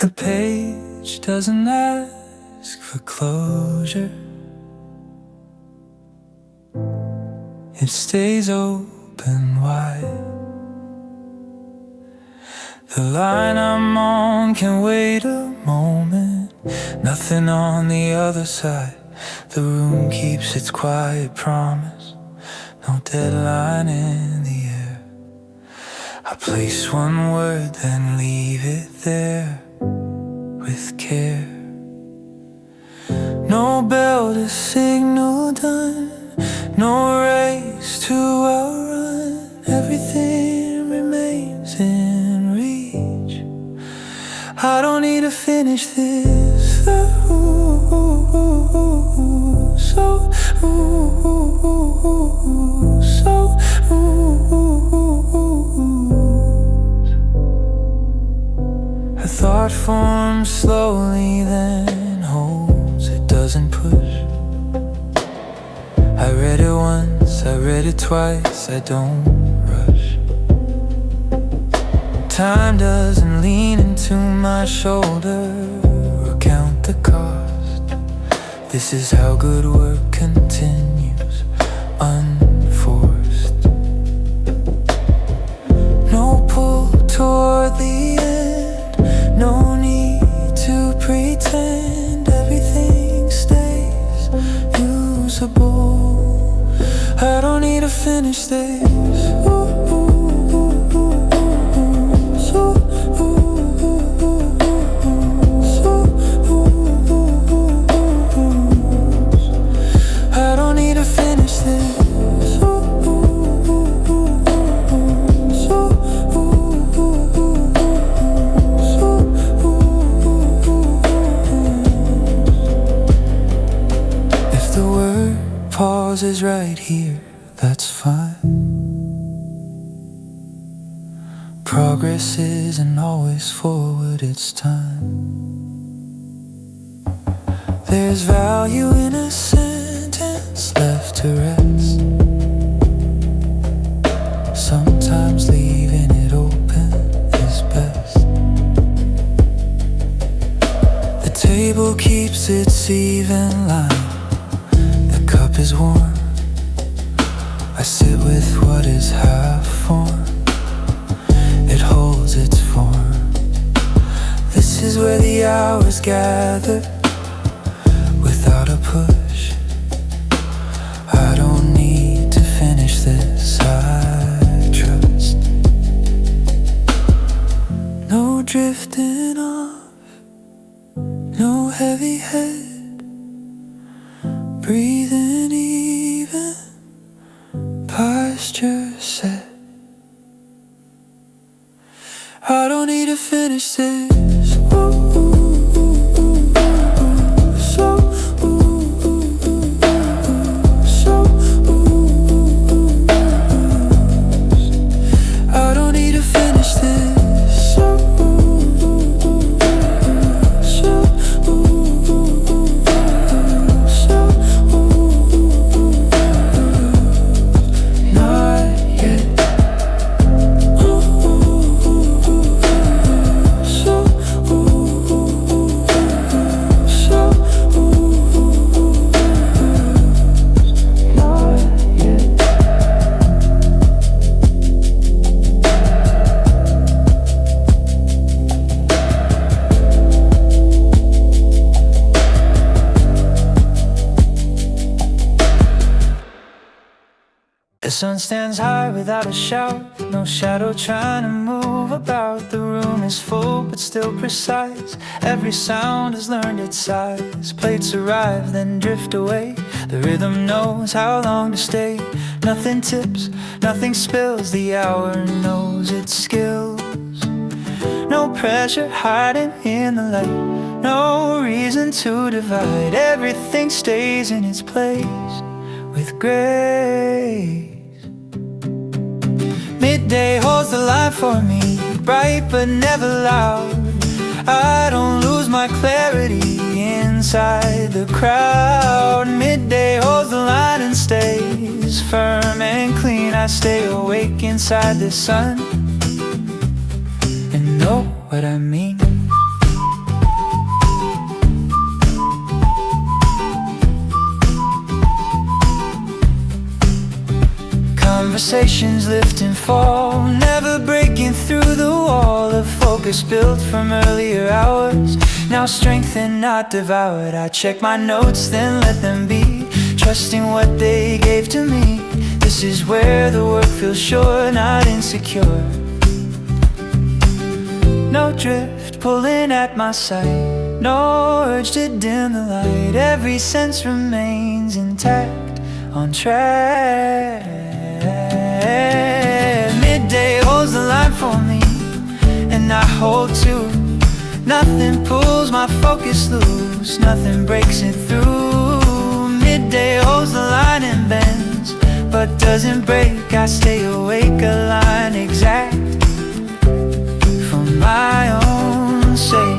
The page doesn't ask for closure. It stays open wide. The line I'm on can wait a moment. Nothing on the other side. The room keeps its quiet promise. No deadline in the air. I place one word, then leave it there with care. No bell to signal done, no race to outrun. Everything remains in reach. I don't need to finish this A thought forms slowly, then holds. It doesn't push. I read it once, I read it twice. I don't rush. Time doesn't lean into my shoulder or count the cost. This is how good work continues, unforced. No pull toward the end, no need to pretend. Everything stays usable. I don't need to finish this. I don't need to finish this. If the word pauses right here, that's fine. Progress isn't always forward, it's time. There's value in a sentence left to rest. Sometimes leaving it open is best. The table keeps its even line. The cup is warm. I sit with what is half formed. It holds its form. This is where the hours gather. Without a push, I don't need to finish this, I trust. No drifting off, no heavy head. Breathing even, posture set. I don't need to finish this. I don't need to finish this. Not yet. The sun stands high without a shout. No shadow trying to move about. The room is full but still precise. Every sound has learned its size. Plates arrive then drift away. The rhythm knows how long to stay. Nothing tips, nothing spills. The hour knows its skills. No pressure hiding in the light. No reason to divide. Everything stays in its place with grace. Midday holds the light for me, bright but never loud. I don't lose my clarity inside the crowd. Midday holds the line and stays firm and clean. I stay awake inside the sun and know what I mean. Conversations lift and fall, never breaking through the wall of focus built from earlier hours. Now strengthened, not devoured. I check my notes, then let them be, trusting what they gave to me. This is where the work feels sure, not insecure. No drift pulling at my side, no urge to dim the light. Every sense remains intact, on track. Midday holds the line for me, and I hold too. Nothing pulls my focus loose, nothing breaks it through. Midday holds the line and bends, but doesn't break. I stay awake, a line exact for my own sake.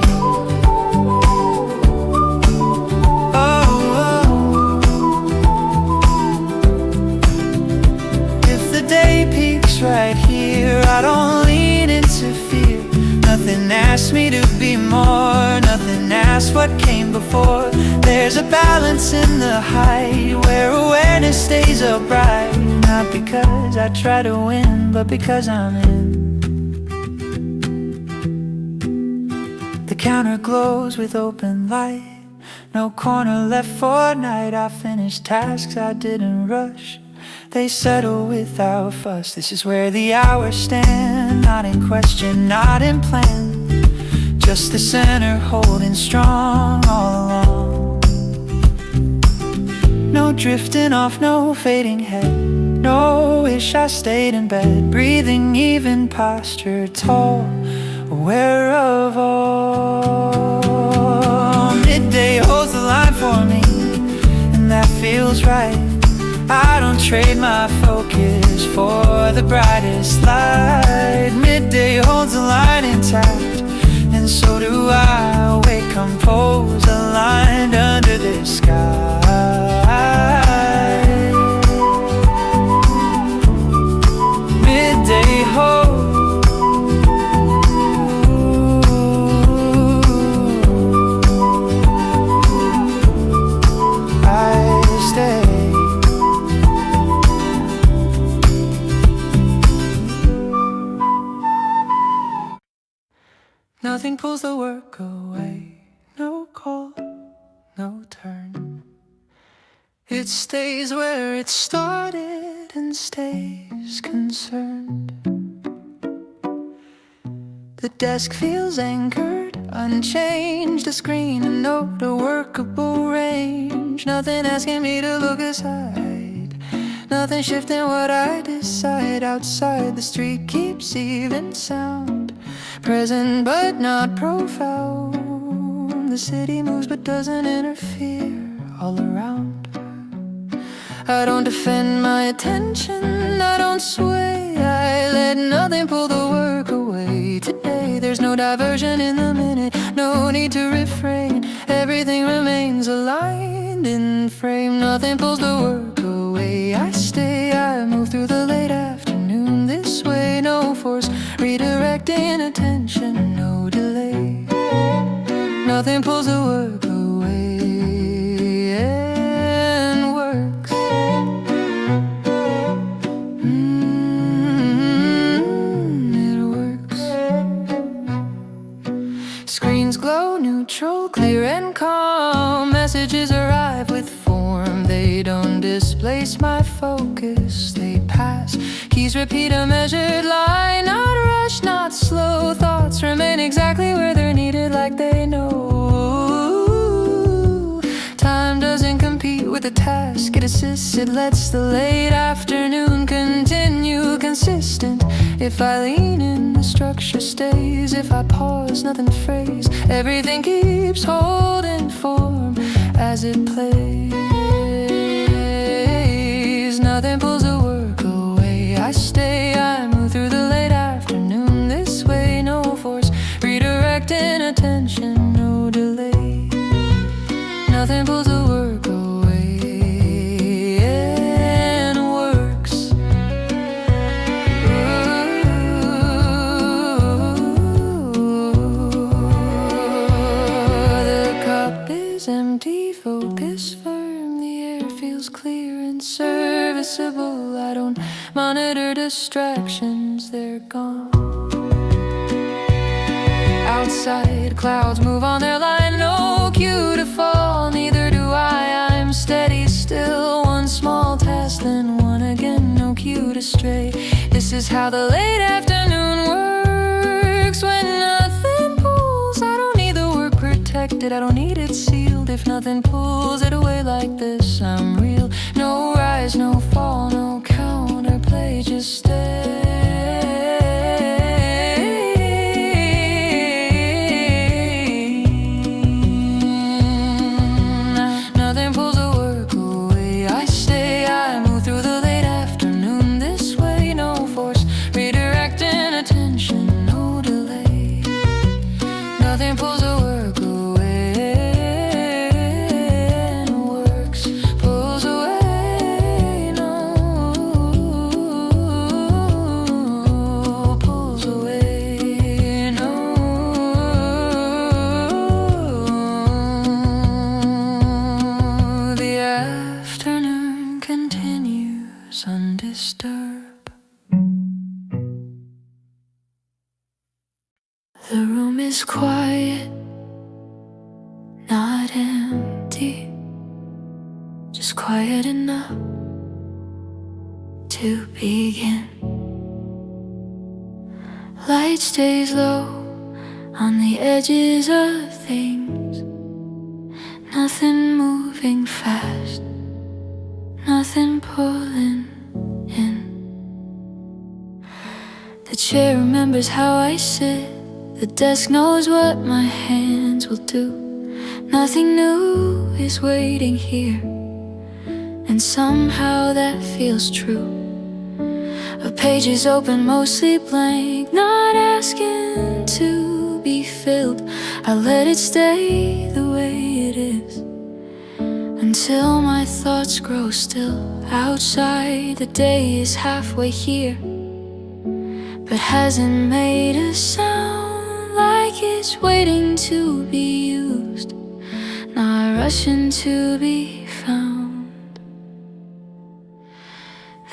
Right here, I don't lean into fear. Nothing asks me to be more, nothing asks what came before. There's a balance in the height where awareness stays upright. Not because I try to win, but because I'm in. The counter glows with open light, no corner left for night. I finished tasks I didn't rush, they settle without fuss. This is where the hours stand, not in question, not in plan. Just the center holding strong all along. No drifting off, no fading head, no wish I stayed in bed. Breathing even, posture tall, aware of all. Midday holds the line for me, and that feels right. I don't trade my focus for the brightest light. Midday holds the line intact, and so do I. Awake, composed, aligned under this sky. Midday holds. Nothing pulls the work away, no call, no turn. It stays where it started and stays concerned. The desk feels anchored, unchanged, a screen, a note, a workable range. Nothing asking me to look aside, nothing shifting what I decide. Outside the street keeps even sound, present but not profound. The city moves but doesn't interfere all around. I don't defend my attention, I don't sway. I let nothing pull the work away. Today there's no diversion in the minute, no need to refrain. Everything remains aligned in frame. Nothing pulls the work away. I stay, I move through the late afternoon this way. No force redirecting attention, no delay. Nothing pulls the work away and works. It works. Screens glow neutral, clear and calm. Messages arrive with form. They don't displace my focus, they pass. Keys repeat a measured line, not rush, not slow. Thoughts remain exactly where they're needed, like they know. Time doesn't compete with the task, it assists. It lets the late afternoon continue consistent. If I lean in, the structure stays. If I pause, nothing frays. Everything keeps holding form as it plays. Nothing pulls the work away. I stay, I move through the late afternoon this way. No force redirecting attention, no delay. Nothing pulls the work away and works. The cup is empty, focus firm. The air feels feels clear and serviceable. I don't monitor distractions, they're gone. Outside, clouds move on their line, no cue to fall, neither do I. I'm steady still, one small task, then one again, no cue to stray. This is how the late afternoon works. When nothing pulls, I don't need the work protected, I don't need it sealed. If nothing pulls it away like this, I'm real. No rise, no fall, no counterplay, just stay. Undisturbed. The room is quiet, not empty, just quiet enough to begin. Light stays low on the edges of things, nothing moving fast, nothing pulling in. The chair remembers how I sit, the desk knows what my hands will do. Nothing new is waiting here, and somehow that feels true. A page is open, mostly blank, not asking to be filled. I let it stay the way it is, until my thoughts grow still. Outside, the day is halfway here, but hasn't made a sound, like it's waiting to be used, not rushing to be found.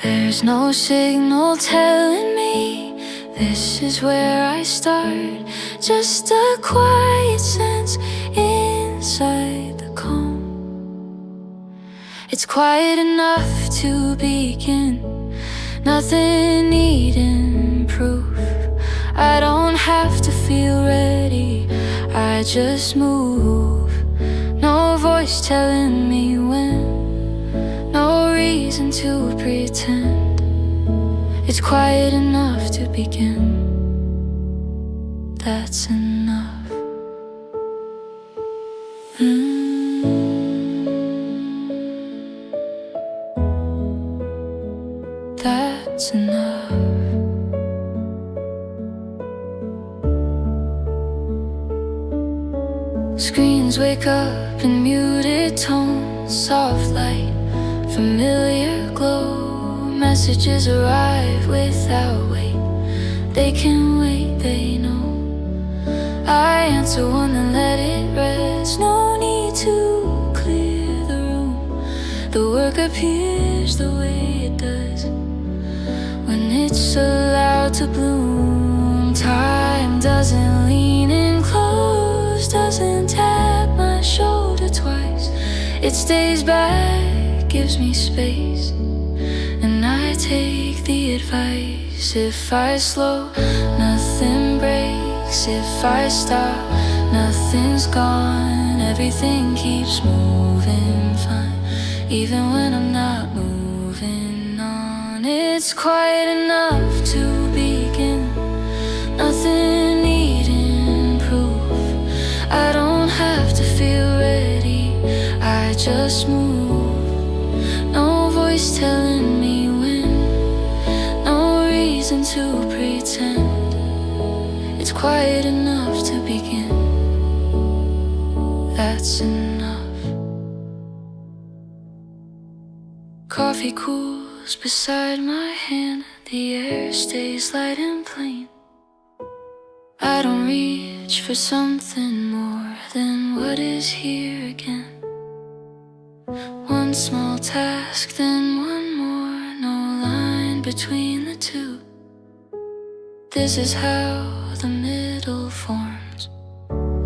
There's no signal telling me this is where I start, just a quiet sense inside the calm. It's quiet enough to begin, nothing needing proof. I don't have to feel ready, I just move. No voice telling me when, no reason to pretend. It's quiet enough to begin, that's enough. That's enough. Screens wake up in muted tones, soft light, familiar glow. Messages arrive without wait, they can wait, they know. I answer one and let it rest, no need to clear the room. The work appears the way it does when it's allowed to bloom. Time doesn't lean in close, doesn't tap my shoulder twice. It stays back, gives me space, and I take the advice. If I slow, nothing breaks. If I stop, nothing's gone. Everything keeps moving fine, even when I'm not moving on. It's quiet enough to begin, nothing needing proof. I don't have to feel ready, I just move. No voice telling me when, no reason to pretend. It's quiet enough to begin, that's enough. Coffee cools beside my hand, the air stays light and plain. I don't reach for something more than what is here again. One one small task, then one more, no line between the two. This is how the middle forms.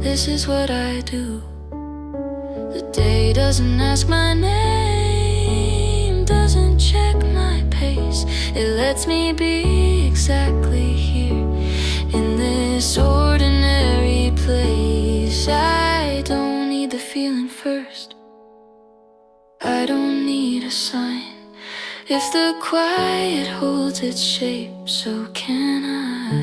This is what I do. The day doesn't ask my name, doesn't check my pace. It lets me be exactly here in this ordinary place. I don't need the feeling first. I don't need a sign. If the quiet holds its shape, so can I.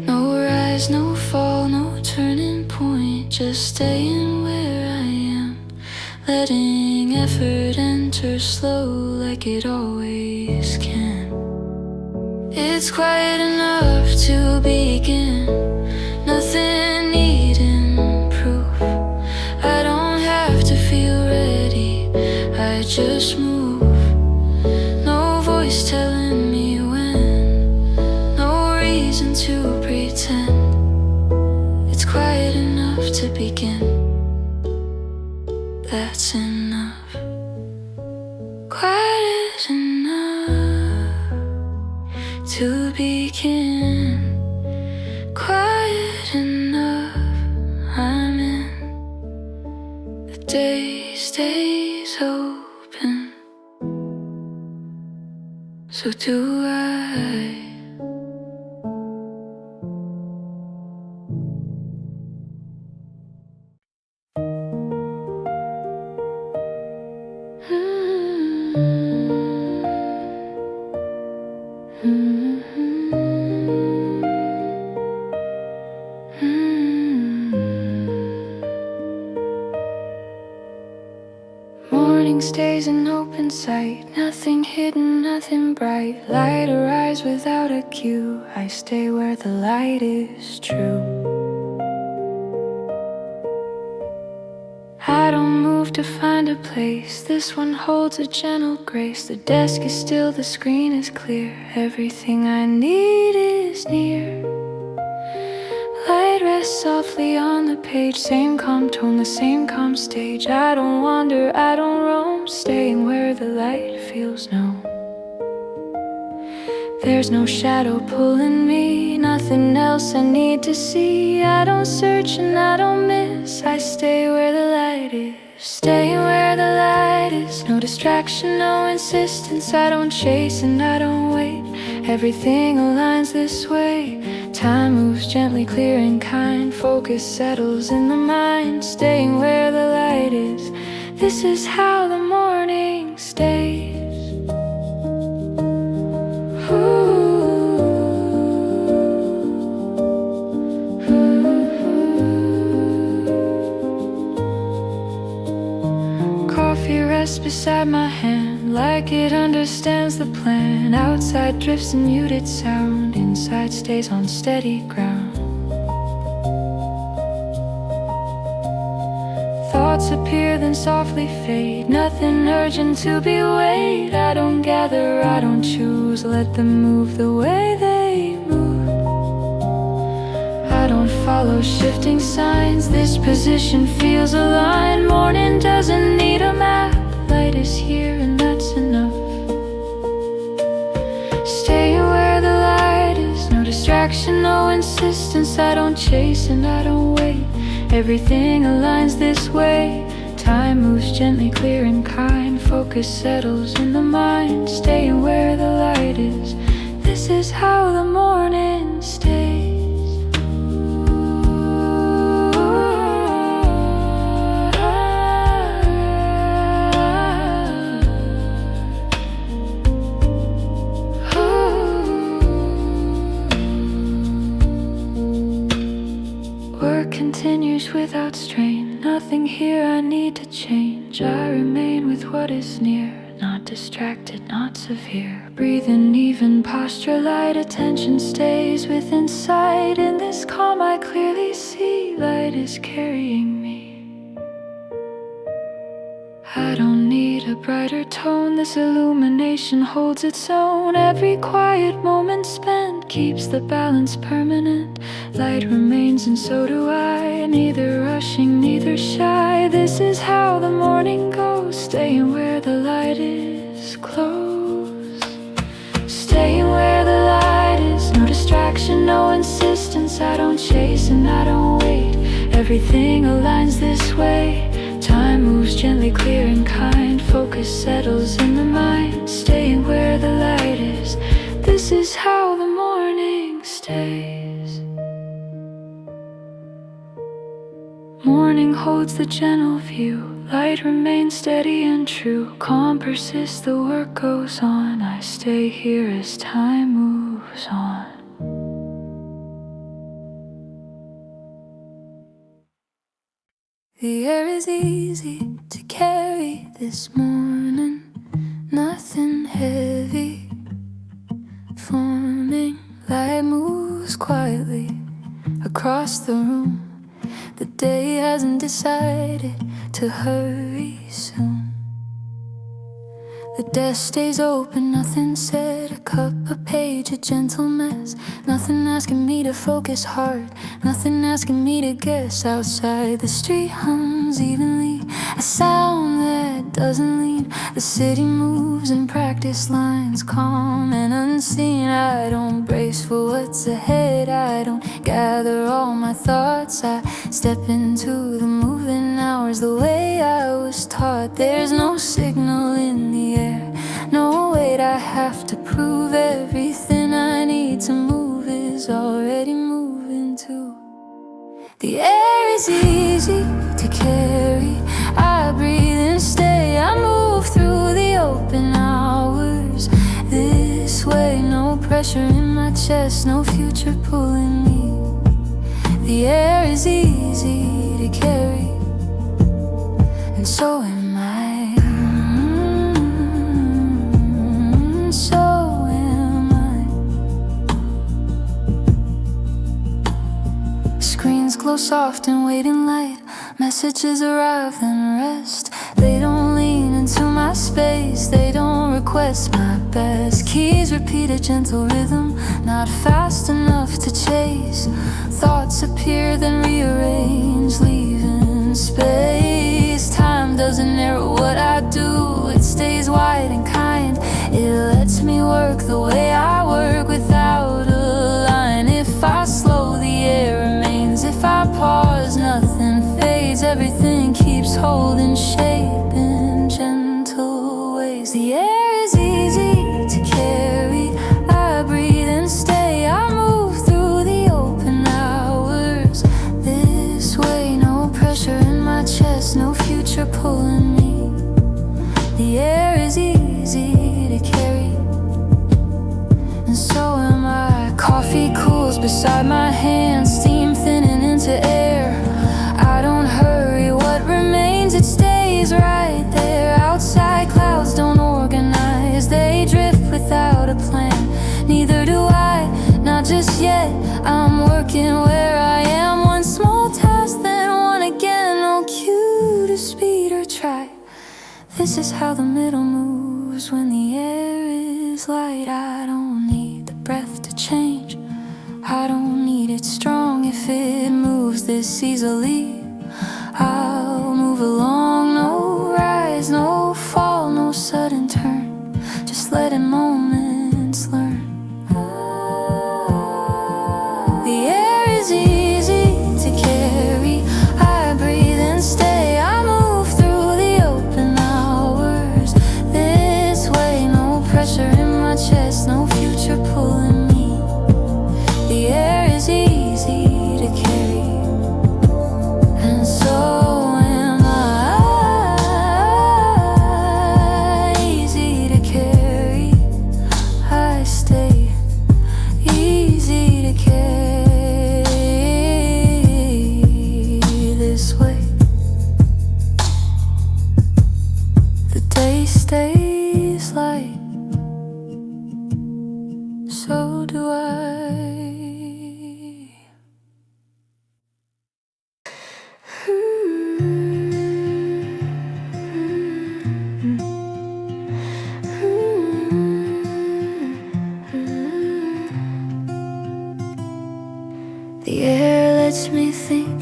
No rise, no fall, no turning point, just staying where I am, letting effort enter slow like it always can. It's quiet enough to begin, nothing needing proof. I don't have to feel ready, I just move. No voice telling me when, no reason to pretend. It's quiet enough to begin, that's enough. Quiet enough to begin. Quiet enough, I'm in. The day stays open, so do I. Morning stays in open sight, nothing hidden, nothing bright. Light arise without a cue, I stay where the light is true. I don't move to find a place, this one holds a gentle grace. The desk is still, the screen is clear, everything I need is near. Light rests softly on the page, same calm tone, the same calm stage. I don't wander, I don't roam, staying where the light feels known. There's no shadow pulling me, nothing else I need to see. I don't search and I don't miss, I stay where the light is. Staying where the light is, no distraction, no insistence. I don't chase and I don't wait, everything aligns this way. Time moves gently, clear and kind, focus settles in the mind. Staying where the light is, this is how the morning stays. Coffee rests beside my hand, like it understands the plan. Outside drifts in muted sound, inside stays on steady ground. Thoughts appear then softly fade, nothing urgent to be weighed. I don't gather, I don't choose, let them move the way they move. I don't follow shifting signs, this position feels aligned. Morning doesn't need a map, light is here and that's enough. Staying where the light is, no distraction, no insistence. I don't chase and I don't wait, everything aligns this way. Time moves gently, clear and kind, focus settles in the mind. Staying where the light is, this is how the morning stays. Work continues without strain, nothing here I need to change. I remain with what is near, not distracted, not severe. Breathing even, posture light, attention stays within sight. In this calm I clearly see, light is carrying me. I don't need a brighter tone, this illumination holds its own. Every quiet moment spent, that keeps the balance permanent. Light remains and so do I, neither rushing, neither shy. This is how the morning goes, staying where the light is close. Staying where the light is, no distraction, no insistence. I don't chase and I don't wait, everything aligns this way. Time moves gently, clear and kind. Focus settles in the mind, staying where the light is. This is how the morning stays. Morning holds the gentle view, light remains steady and true. Calm persists, the work goes on. I stay here as time moves on. The air is easy to carry this morning, nothing heavy forming. Light moves quietly across the room. The day hasn't decided to hurry soon. The desk stays open, nothing said. A cup, a page, a gentle mess. Nothing asking me to focus hard, nothing asking me to guess. Outside the street hums evenly, a sound that doesn't lead. The city moves in practice lines, calm and unseen. I don't brace for what's ahead, I don't gather all my thoughts. I step into the moving hours the way I was taught. There's no signal in the air, no wait, I have to prove. Everything I need to move is already moving too. The air is easy to carry, I breathe and stay. I move through the open hours this way. No pressure in my chest, no future pulling me. The air is easy to carry, and so am I. So am I. Screens glow soft in waiting light, messages arrive then rest. They don't lean into my space, they don't request my best. Keys repeat a gentle rhythm, not fast enough to chase. Thoughts appear then rearrange, leaving space. Time doesn't narrow what I do, it stays wide and kind. It lets me work the way I work without a line. If I slow, the air remains. If I pause, nothing fades. Everything keeps holding shape in gentle ways. The air is easy to carry, I breathe and stay. I move through the open hours this way. No pressure in my chest, no future pulling me. The air is easy to carry, and so am I. Coffee cools beside my hand, steam thinning into air. I don't hurry, what remains, it stays right there. Outside clouds don't organize, they drift without a plan. Neither do I, not just yet. I'm working where I am, one small task, then one again. No cue to speed or try. This is how the middle moves when the air is light. I don't need the breath to change, I don't need it strong. If it moves this easily, I'll move along. No rise, no fall, no sudden turn, just letting moments learn. The air is easy to carry, I breathe and stay. I move through the open hours this way. No pressure in my chest, no future pulling me. The air is easy to carry,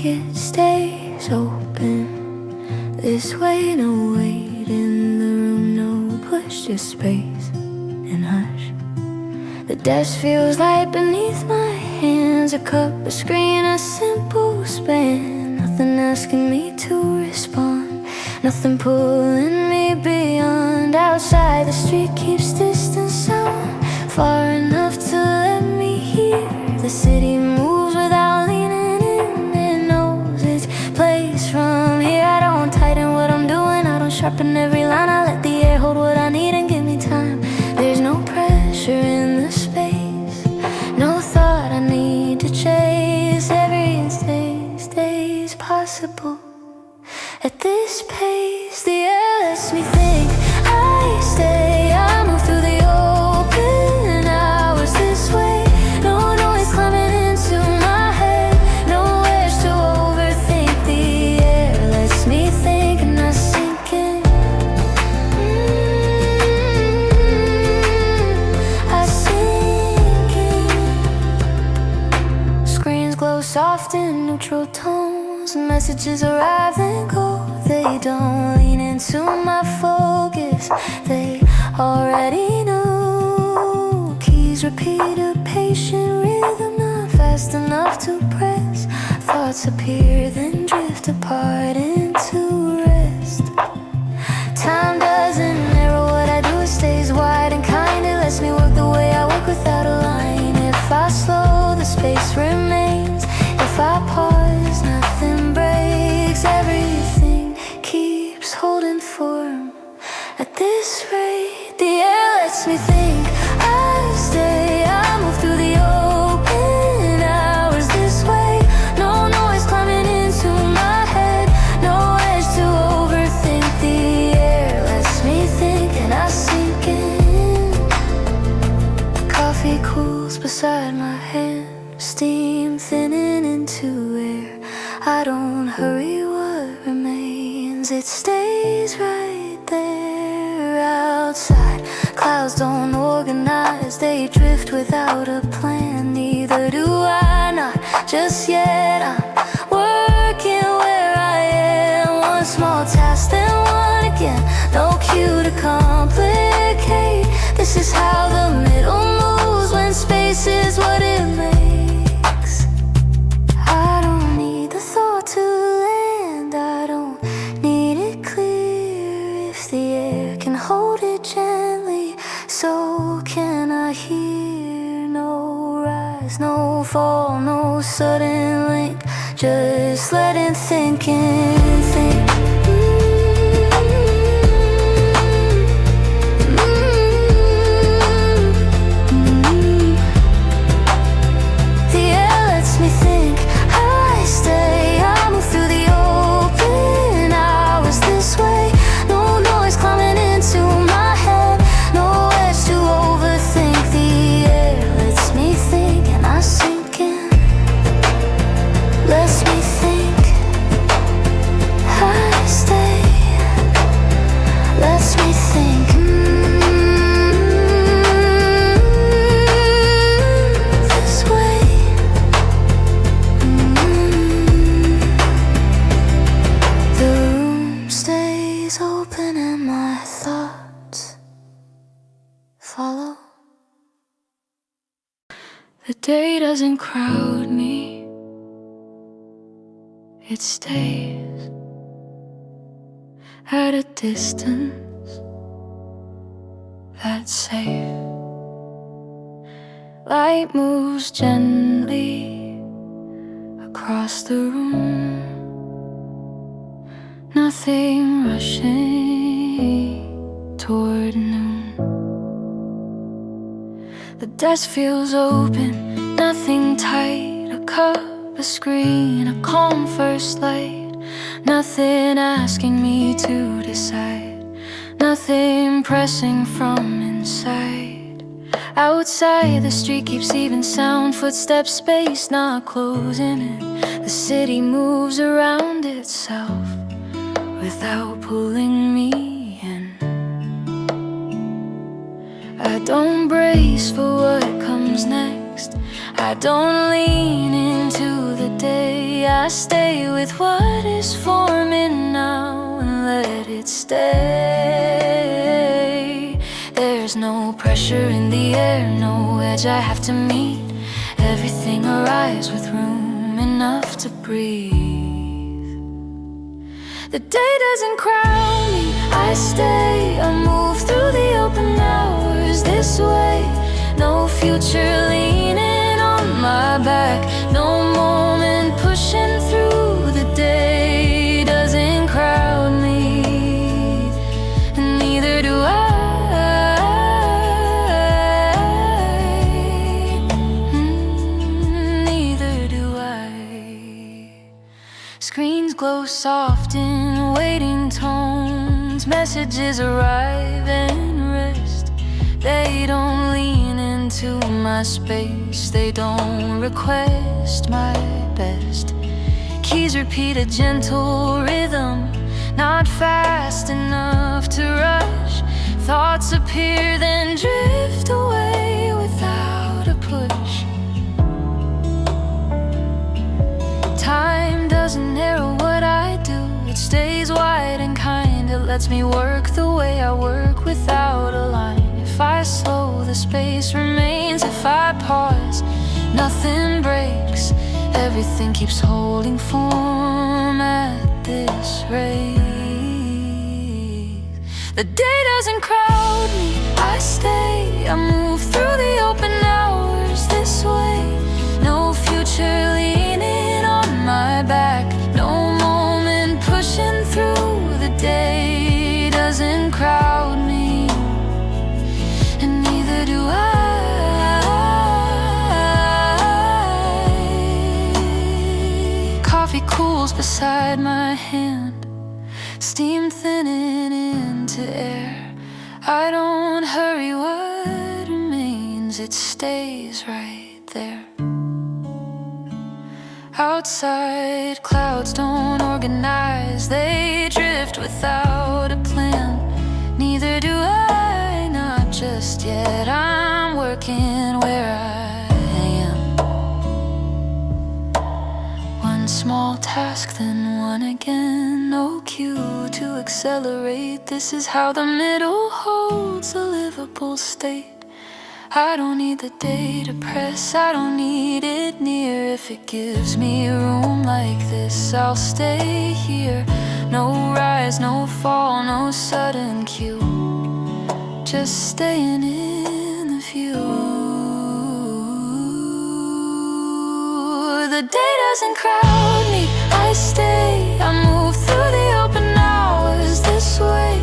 it stays open. This way, no wait in the room, no push, just space and hush. The desk feels light beneath my hands, a cup, a screen, a simple span. Nothing asking me to respond, nothing pulling me beyond. Outside the street keeps distance sound, far enough to let me hear. The city moves without leaning in, it knows its place from here. I don't tighten what I'm doing, I don't sharpen every line. I let the air hold what I need and give me time. There's no pressure in the space, no thought I need to chase. Every instant stays possible at this pace. The air lets me think, I stay, I move through the open hours this way. No noise climbing into my head, no urge to overthink. The air lets me think and I sink in. I sink in. Screens glow soft in neutral tones, messages arrive and go. They don't lean into my focus, they already know. Keys repeat a patient rhythm, not fast enough to press. Thoughts appear then drift apart into rest. Time doesn't narrow what I do, it stays wide and kind. It lets me work the way I work without a line. If I slow, the space remains. If I pause, nothing breaks. Everything keeps holding form at this rate. The air lets me think, I stay, I move through the open hours this way. No noise climbing into my head, no edge to overthink. The air lets me think and I sink in. Coffee cools beside my hand, steam thinning into air. I don't hurry what remains, it stays right there. Outside, clouds don't organize, they drift without a plan. Neither do I, not just yet. I'm working where I am, one small task then one again. No cue to complicate, this is how the middle moves when space is what it makes. I don't need the thought to land, I don't need it clear. If the air can hold it gently, so can I hear. No rise, no fall, no sudden link, just let it think and think. Open and my thoughts follow. The day doesn't crowd me, it stays at a distance that's safe. Light moves gently across the room, nothing rushing toward noon. The desk feels open, nothing tight. A cup, a screen, a calm first light. Nothing asking me to decide, nothing pressing from inside. Outside, the street keeps even sound, footsteps spaced, not closing in. The city moves around itself without pulling me in. I don't brace for what comes next, I don't lean into the day, I stay with what is forming now and let it stay. There's no pressure in the air, no edge I have to meet. Everything arrives with room enough to breathe. The day doesn't crown me, I stay. I move through the open hours this way. No future leaning on my back, no moment pushing through the day. Doesn't crowd me, and neither do I. Neither do I. Screens glow soft in waiting tones, messages arrive and rest. They don't lean into my space, they don't request my best. Keys repeat a gentle rhythm, not fast enough to rush. Thoughts appear then drift away without a push. Time doesn't narrow what I do, it stays wide and kind. It lets me work the way I work without a line. If I slow, the space remains. If I pause, nothing breaks. Everything keeps holding form at this rate. The day doesn't crowd me, I stay. I move through the open hours this way. No future leaning on my back, no moment pushing through the day. Doesn't crowd me, and neither do I. Coffee cools beside my hand, steam thinning into air. I don't hurry what remains, it stays right there. Outside, clouds don't organize, they drift without a plan. Neither do I, not just yet. I'm working where I am. One small task, then one again. No cue to accelerate. This is how the middle holds a livable state. I don't need the day to press, I don't need it near. If it gives me room like this, I'll stay here. No rise, no fall, no sudden cue, just staying in the view. The day doesn't crowd me, I stay. I move through the open hours this way.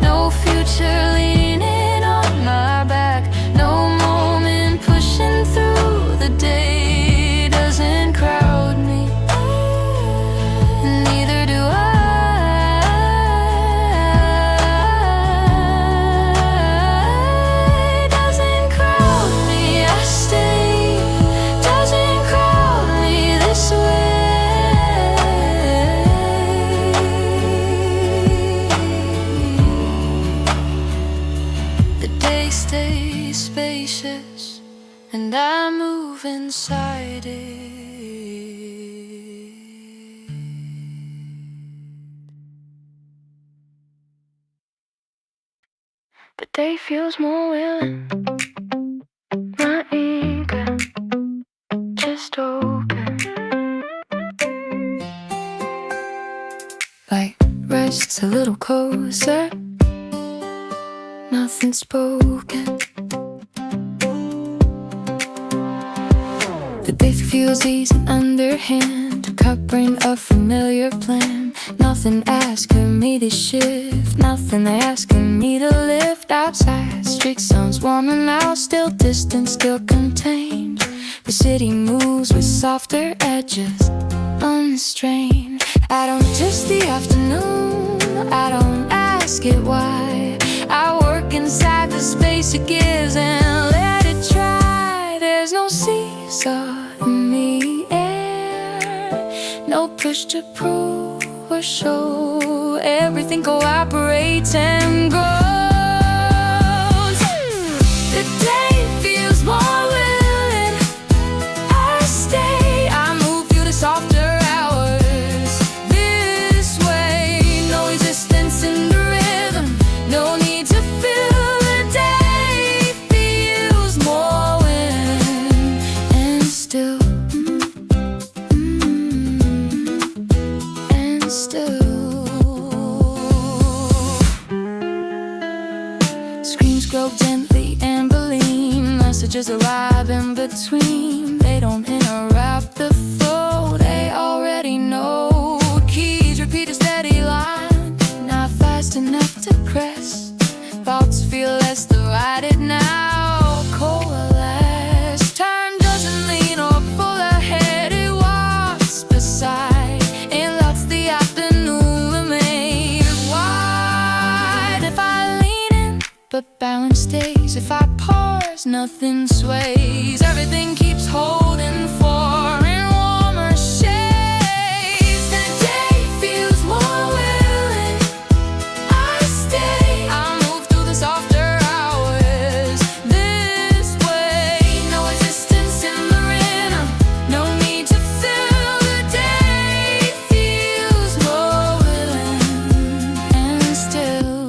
No future leaning on my back, no moment pushing through the day. Doesn't crowd me, neither do I. Doesn't crowd me, I stay. Doesn't crowd me this way. The day stays spacious, and I move inside it. The day feels more willing, my anchor just open. Light rests a little closer, nothing spoken. The day feels easy underhand, covering a familiar plan. Nothing asking me to shift, nothing asking me to lift. Outside, street sounds warming out, still distant, still contained. The city moves with softer edges, unstrained. I don't just the afternoon, I don't ask it why. I work inside the space it gives and let it try. There's no seesaw in the air, no push to prove or show. Everything cooperates and grows. The day feels more willing, pages arrive in between. They don't interrupt the flow, they already know. Keys repeat a steady line, not fast enough to press. Thoughts feel less divided now. Coalesce, time doesn't lean or pull ahead, it walks beside and lets the afternoon remain wide. If I lean in, but balance stays. If I pause, nothing sways. Everything keeps holding for in warmer shades. The day feels more willing, I stay. I move through the softer hours this way. No resistance in the rhythm, no need to fill. The day feels more willing and still.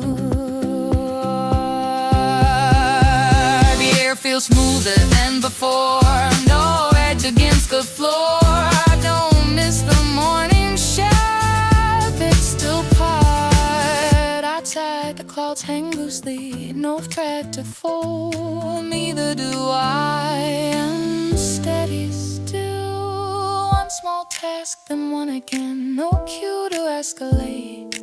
The air feels smoother than before, no edge against the floor. I don't miss the morning shadow, it's still part. Outside the clouds hang loosely, no thread to fold. Neither do I. I'm steady still. One small task, then one again. No cue to escalate.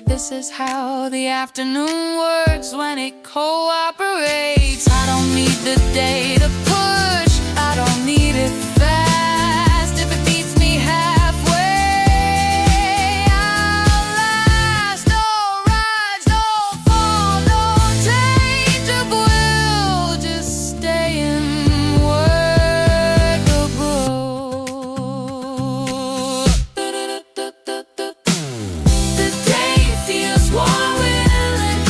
This is how the afternoon works when it cooperates. I don't need the day to push, I don't need it fast. If it beats me halfway, I'll last. Don't rise, don't fall, don't change of will, just stay in workable. The day feels more willing,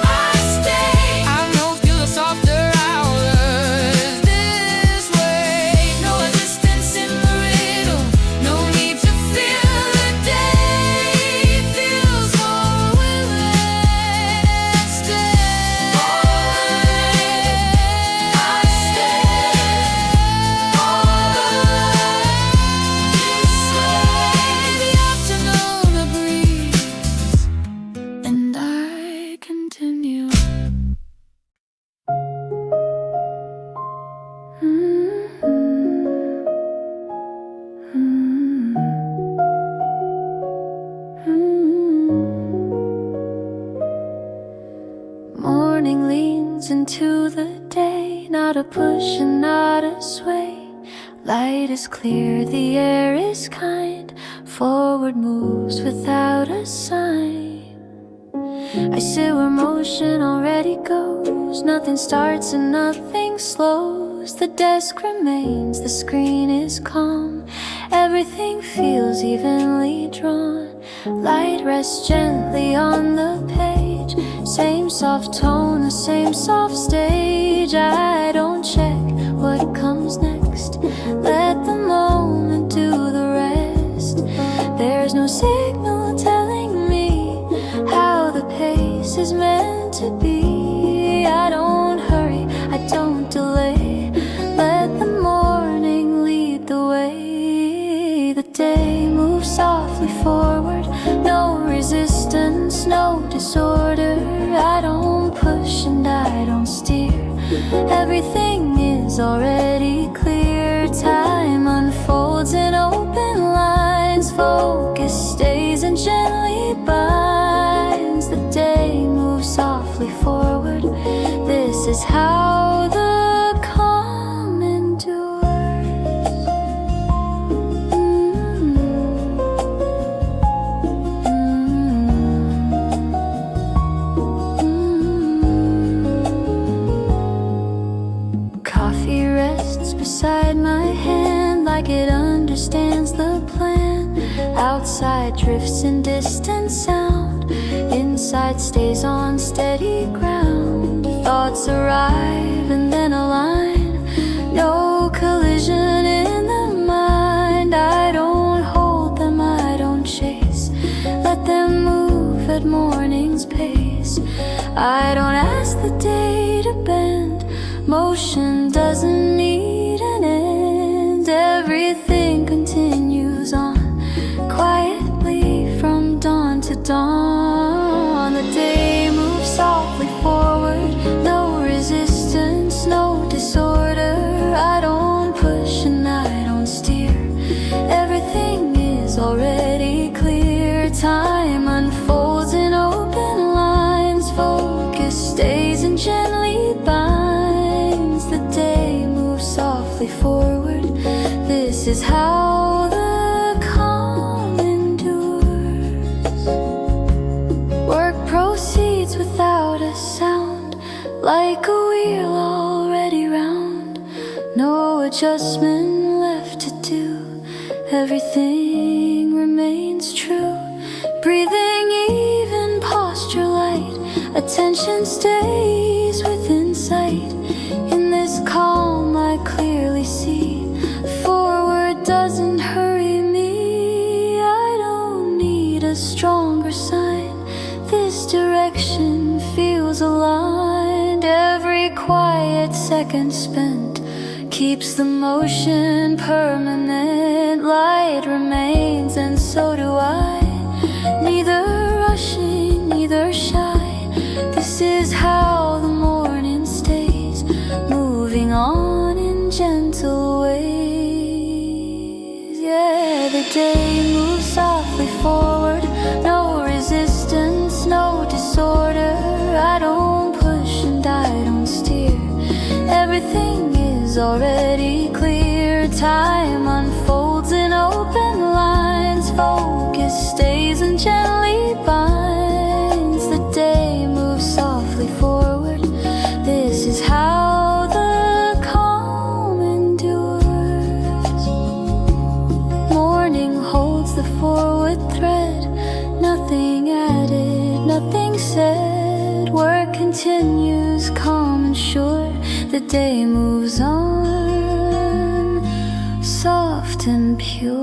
I stay. I move through the softer hours this way. No resistance in the riddle, no need to feel. The day feels more willing and still. I stay. The afternoon a breeze, and I continue. Morning leans into the day, not a push and not a sway. Light is clear, the air is kind. Forward moves without a sign. I sit where motion already goes. Nothing starts and nothing slows. The desk remains, the screen is calm. Everything feels evenly drawn. Light rests gently on the page. Same soft tone, the same soft stage. I don't check what comes next. Let the moment do the rest. There's no signal telling me how the pace is meant to be. I don't hurry, I don't delay. Let the morning lead the way. The day moves softly forward, no resistance, no disorder. I don't push and I don't steer. Everything is already clear. Time unfolds in open lines. Focus stays and gently binds. The day moves softly forward. This is how the calm endures. Coffee rests beside my hand like it understands the plan. Outside drifts in distant sound, inside stays on steady ground. Thoughts arrive and then align, no collision in the mind. I don't hold them, I don't chase. Let them move at morning's pace. I don't ask the day to bend. Motion doesn't need an end. Everything continues on quietly from dawn to dawn. The day moves softly forward, no resistance, no disorder. Time unfolds in open lines. Focus stays and gently binds. The day moves softly forward. This is how the calm endures. Work proceeds without a sound, like a wheel already round. No adjustment left to do. Everything remains true. Breathing even, posture light. Attention stays within sight. In this calm I clearly see. Forward doesn't hurry me. I don't need a stronger sign. This direction feels aligned. Every quiet second spent keeps the motion permanent. Light remains and so do I. Neither rushing, neither shy. This is how the morning stays, moving on in gentle ways. Yeah, the day moves softly forward. No resistance, no disorder. I don't push and I don't steer. Everything is already clear. Time unfolds in open lines. Focus stays and gently binds. The day moves softly forward. This is how the calm endures. Morning holds the forward thread. Nothing added, nothing said. Work continues calm and sure. The day moves on, soft and pure.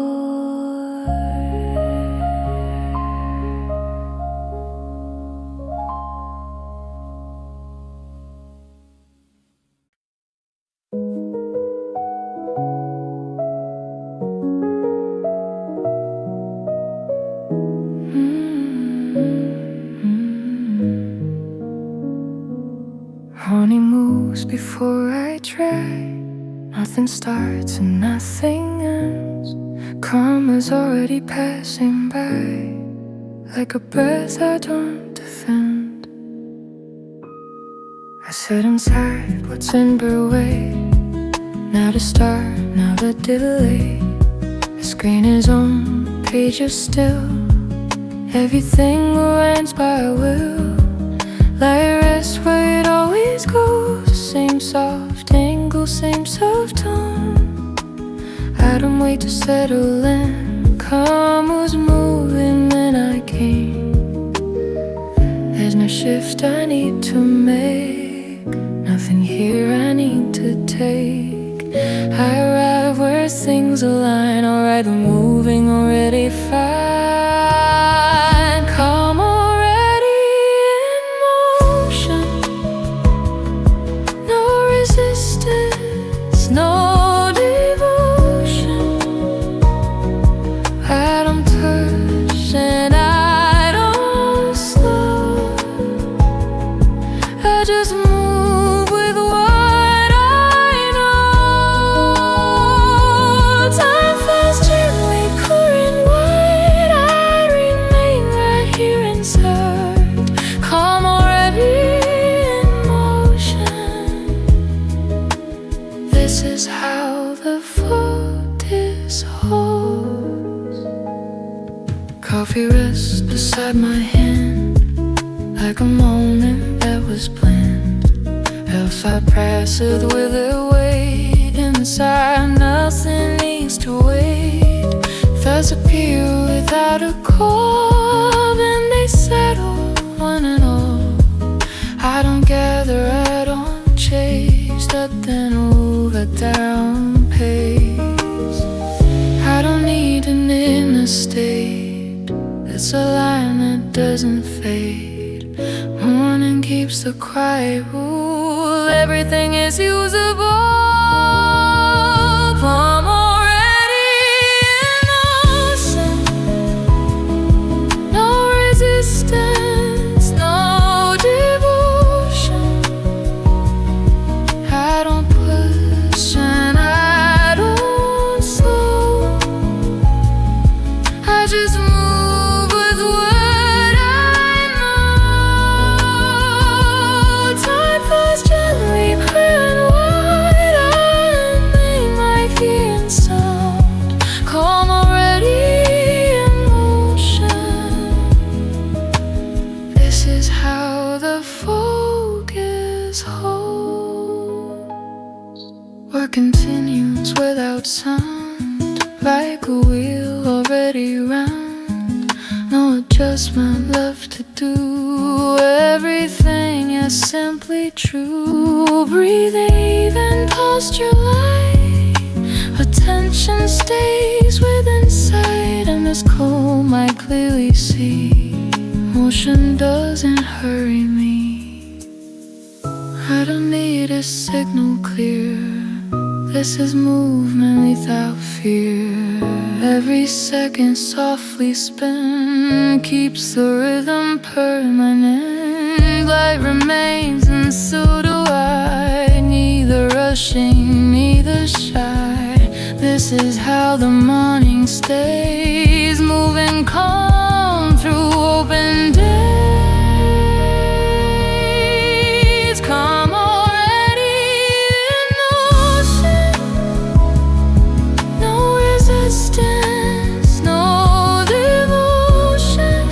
Morning moves before I try. Nothing starts and nothing ends. Karma's already passing by, like a breath I don't defend. I sit inside what's in her way. Not a start, not a delay. The screen is on, pages still. Everything arranged by will. Light rests where it always goes. Same soft angle, same soft tone. I don't wait to settle in. Calm was moving when I came. There's no shift I need to make. Nothing here I need to take. I arrive where things align. Alright, we're moving already fine. Calm already in motion. No resistance, no devotion. I don't push and I don't slow. I just move with what I know. Time fast, gently pouring wide. I remain right here inside. Calm already in motion. This is how the focus holds. Coffee rests beside my hand, like a moment that was planned. Hellfire presseth with a weight inside. Nothing needs to wait. Thoughts appear without a call, and they settle one and all. I don't gather, I don't chase. Let them move at their own pace. I don't need an inner state. It's a line that doesn't fade. Morning keeps the quiet rule. Everything is usable. I'm already in motion. No resistance, no devotion. I don't push and I don't slow. I just move with what without sound, like a wheel already round. No adjustment left to do. Everything is simply true. Breathing, even posture light. Attention stays within sight. In this calm I clearly see. Motion doesn't hurry me. I don't need a signal clear. This is movement without fear. Every second softly spin keeps the rhythm permanent. Light remains and so do I. Neither rushing, neither shy. This is how the morning stays. Moving calm through open days. Come already in motion. No resistance, no devotion.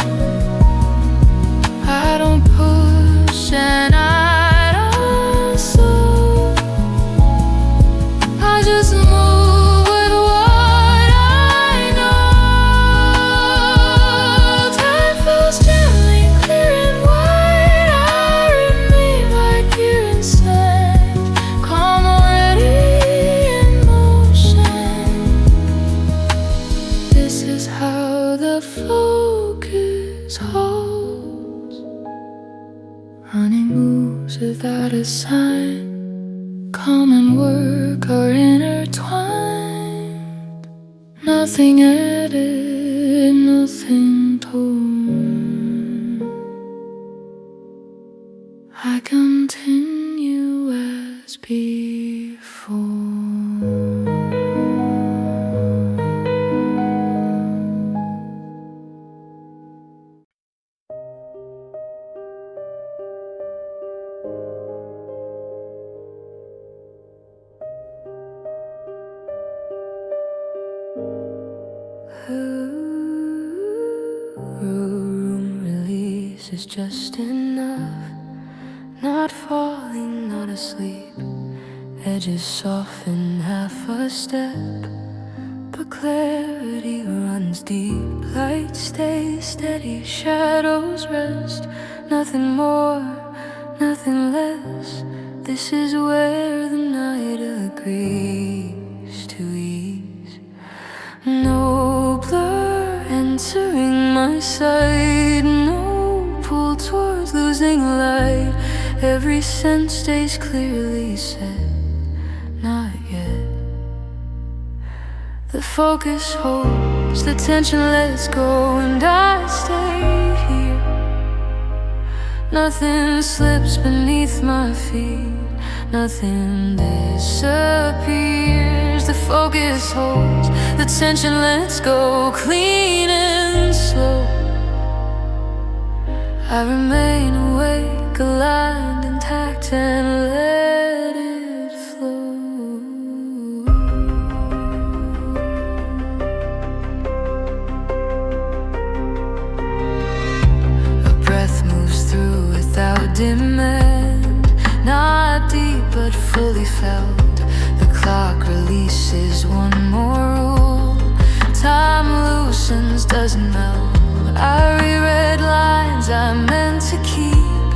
I don't push and I don't slow. I just move with what I know. Time flows gently, clear and wide. I remain right here inside. Calm already in motion. This is how the focus holds. Running moves without a sign. Calm and work are intertwined. Nothing added, nothing torn. I continue as before. Room release is just enough. Not falling, not asleep. Edges soften half a step, but clarity runs deep. Light stays steady, shadows rest. Nothing more, nothing less. This is where the night agrees to ease. No blur entering my sight. No pull towards losing light. Every sense stays clearly set. Not yet. The focus holds, the tension lets go, and I stay here. Nothing slips beneath my feet. Nothing disappears. The focus holds, the tension lets go, clean and slow. I remain awake, aligned, intact, and let it flow. A breath moves through without demand. Not deep but fully felt. The clock releases one more rule. Time loosens, doesn't melt. I reread lines I meant to keep.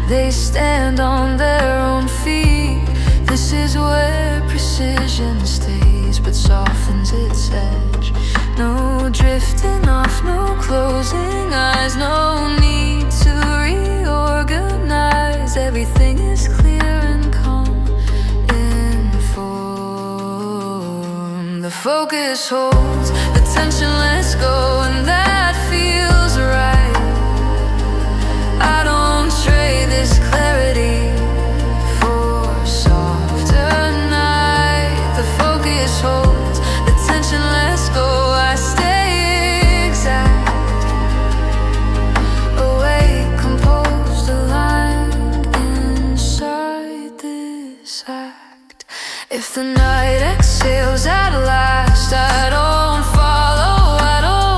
They stand on their own feet. This is where precision stays, but softens its edge. No drifting off, no closing eyes. No need to reorganize. Everything is clear and calm in form. The focus holds, the tension lets go, and that feels right. I don't trade this clarity for softer night. The focus holds, the tension lets go. I stay exact, awake, composed, aligned inside this act. If the night exhales at last, I don't follow, I don't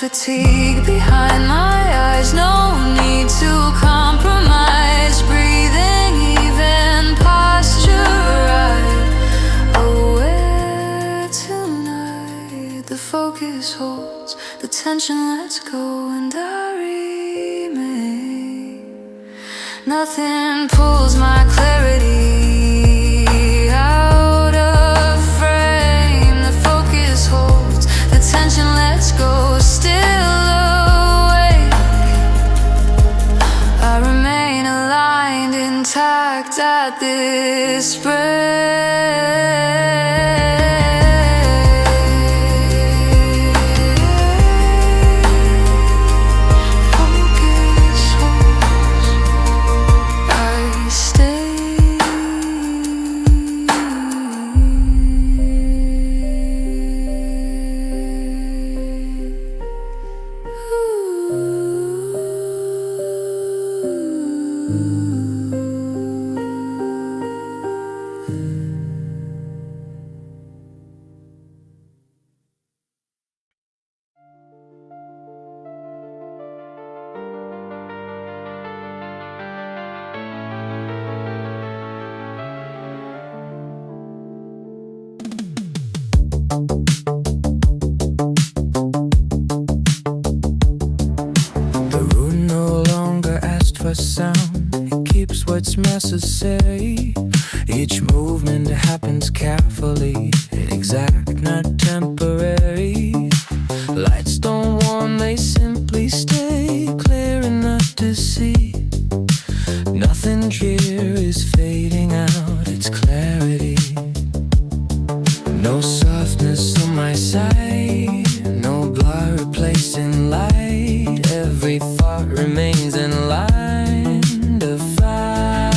fatigue behind my eyes. No need to compromise. Breathing, even posture right. Aware tonight, the focus holds, the tension lets go, and I remain. Nothing pulls my clarity out of frame. The focus holds, the tension lets go, still awake. I remain aligned, intact at this break. The room no longer asks for sound, it keeps what's necessary. Each movement happens carefully, exact, not temporary. Lights don't warm, they simply stay clear enough to see. Nothing here is fading out, it's clarity. No softness on my side, no blur replacing light. Every thought remains in line, defined.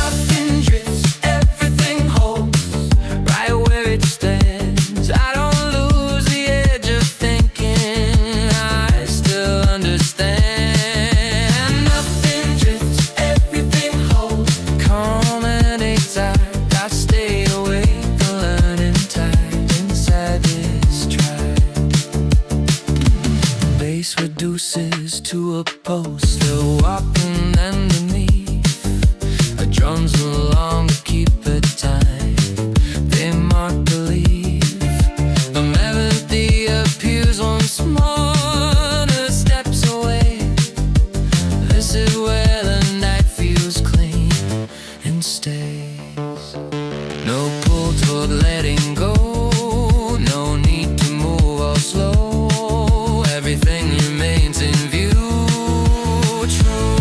Nothing drifts, everything holds, right where it stands. I don't lose the edge of thinking, I still understand. Nothing drifts, everything holds, calm and exact. I stay awake, learning tight inside this track. Bass reduces to a pulse, still walking underneath. Drums no longer keep the time, they mark belief. A melody appears once more, the steps away. This is where the night feels clean and stays. No pull toward letting go, no need to move all slow. Everything remains in view, true.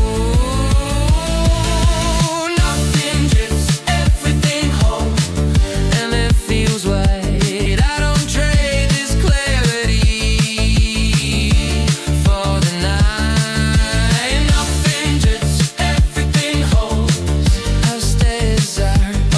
Nothing drifts, everything holds, and it feels right. I don't trade this clarity for the night. Nothing drifts, everything holds. I stay as I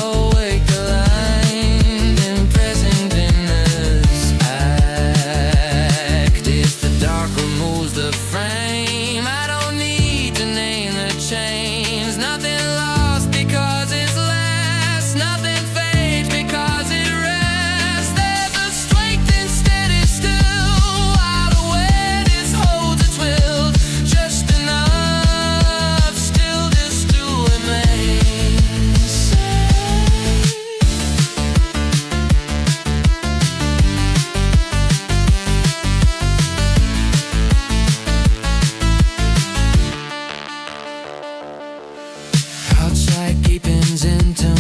awake, aligned and present in this act. If the dark removes the frame, I don't need to name the change. Nothing lost because it's last, nothing fades because it rests. There's a strength in steady still, while awareness holds its will. Just enough stillness to remain safe. Outside keeping's into